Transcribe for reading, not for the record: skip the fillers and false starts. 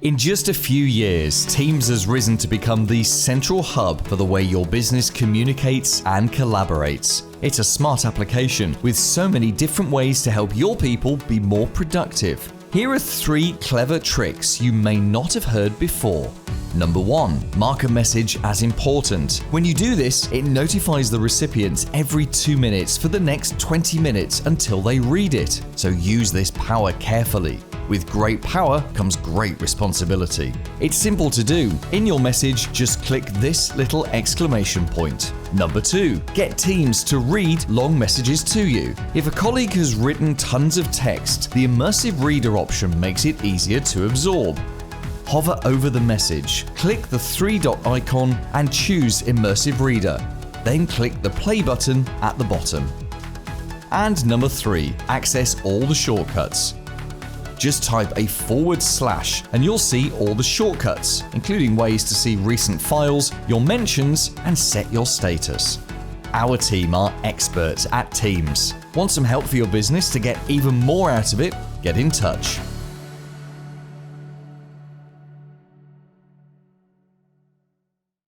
In just a few years, Teams has risen to become the central hub for the way your business communicates and collaborates. It's a smart application with so many different ways to help your people be more productive. Here are 3 clever tricks you may not have heard before. Number 1. Mark a message as important. When you do this, it notifies the recipient every 2 minutes for the next 20 minutes until they read it. So use this power carefully. With great power comes great responsibility. It's simple to do. In your message, just click this little exclamation point. Number 2. Get Teams to read long messages to you. If a colleague has written tons of text, the Immersive Reader option makes it easier to absorb. Hover over the message, click the 3-dot icon and choose Immersive Reader. Then click the play button at the bottom. And number 3. Access all the shortcuts. Just type a / and you'll see all the shortcuts, including ways to see recent files, your mentions, and set your status. Our team are experts at Teams. Want some help for your business to get even more out of it? Get in touch.